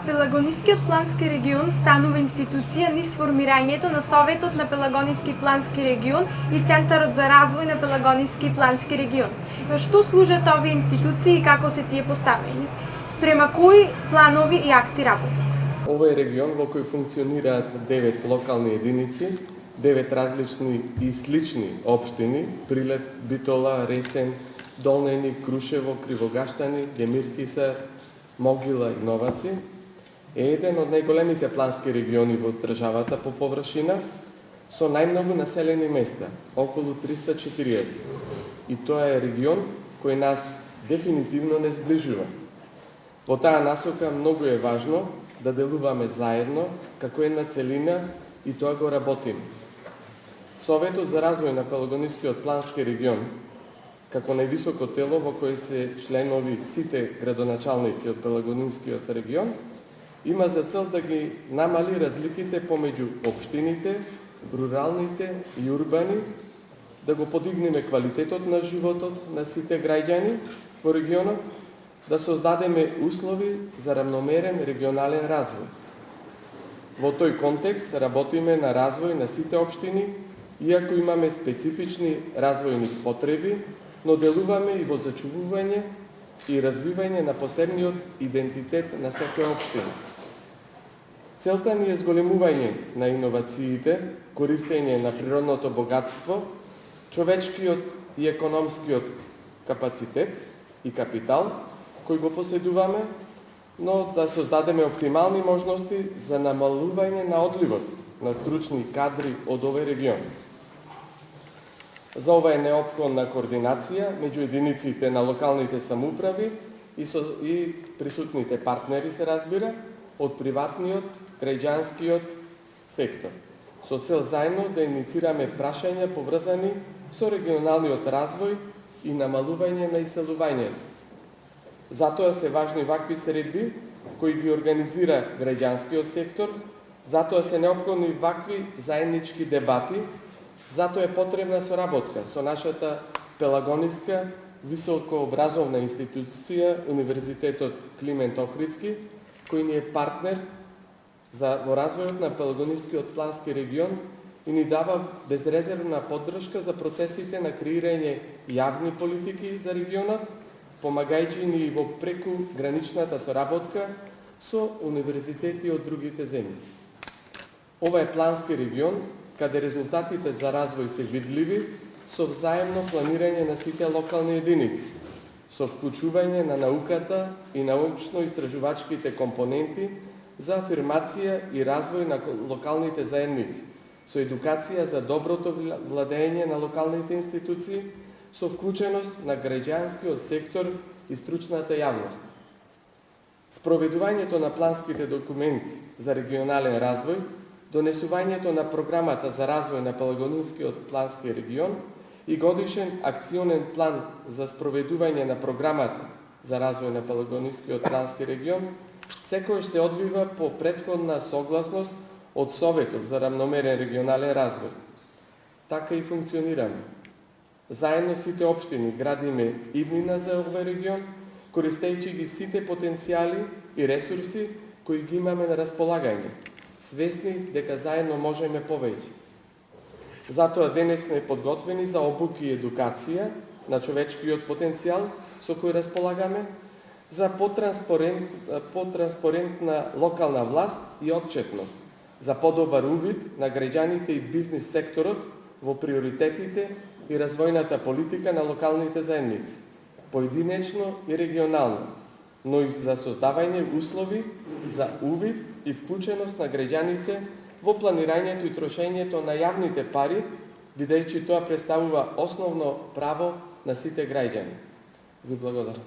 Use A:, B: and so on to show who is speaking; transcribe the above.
A: Пелагонискиот плански регион станува институција низ формирањето на Советот на Пелагониски плански регион и Центарот за развој на Пелагониски плански регион. За што служат овие институции и како се тие поставени? Спрема кои планови и акти работат?
B: Ова е регион во кој функционираат 9 локални единици, 9 различни и слични општини: Прилеп, Битола, Ресен, Долнени, Крушево, Кривогаштани, Демиркиса, Могила и Новаци. Е еден од најголемите плански региони во државата по површина, со најмногу населени места, околу 340. И тоа е регион кој нас дефинитивно не сближува. Во таа насока многу е важно да делуваме заедно, како една целина, и тоа го работиме. Советот за развој на Пелагонискиот плански регион, како највисоко тело во кој се членови сите градоначалници од Пелагонискиот регион, има за цел да ги намали разликите помеѓу општините, руралните и урбани, да го подигнеме квалитетот на животот на сите граѓани во регионот, да создадеме услови за рамномерен регионален развој. Во тој контекст работиме на развој на сите општини, иако имаме специфични развојни потреби, но делуваме и во зачувување и развивање на посебниот идентитет на секоја општина. Целта ни е зголемување на иновациите, користење на природното богатство, човечкиот и економскиот капацитет и капитал кој го поседуваме, но да создадеме оптимални можности за намалување на одливот на стручни кадри од овој регион. За ова е неопходна координација меѓу единиците на локалните самоуправи и присутните партнери, се разбира, од приватниот, граѓанскиот сектор, со цел заедно да иницираме прашања поврзани со регионалниот развој и намалување на иселувањето. Затоа се важни вакви средби кои ги организира граѓанскиот сектор, затоа се неопходни вакви заеднички дебати, затоа е потребна соработка со нашата Пелагониска високообразовна институција, Универзитетот Климент Охридски, кој ни е партнер во развојот на Пелагонискиот плански регион и ни дава безрезервна поддршка за процесите на креирање јавни политики за регионот, помагајќи ни во преку граничната соработка со универзитети од другите земји. Ова е плански регион каде резултатите за развој се видливи со взаемно планирање на сите локални единици, со вклучување на науката и научно-истражувачките компоненти за афирмација и развој на локалните заедници, со едукација за доброто владење на локалните институции, со вклученост на граѓанскиот сектор и стручната јавност. Спроведувањето на планските документи за регионален развој, донесувањето на програмата за развој на Пелагонискиот плански регион и годишен акционен план за спроведување на програмата за развој на Пелагонискиот плански регион секојаш се одвива по претходна согласност од Советот за рамномерен регионален развој. Така и функционираме. Заедно сите општини градиме иднина за овој регион, користејќи ги сите потенцијали и ресурси кои ги имаме на располагање, свесни дека заедно можеме повеќе. Затоа денес сме подготвени за обуки и едукација на човечкиот потенцијал со кој располагаме, за потранспарентна локална власт и отчетност, за подобар увид на граѓаните и бизнис секторот во приоритетите и развојната политика на локалните заедници, поединечно и регионално, но и за создавање услови за увид и вклученост на граѓаните во планирањето и трошењето на јавните пари, бидејќи тоа представува основно право на сите граѓани. Ви благодарам.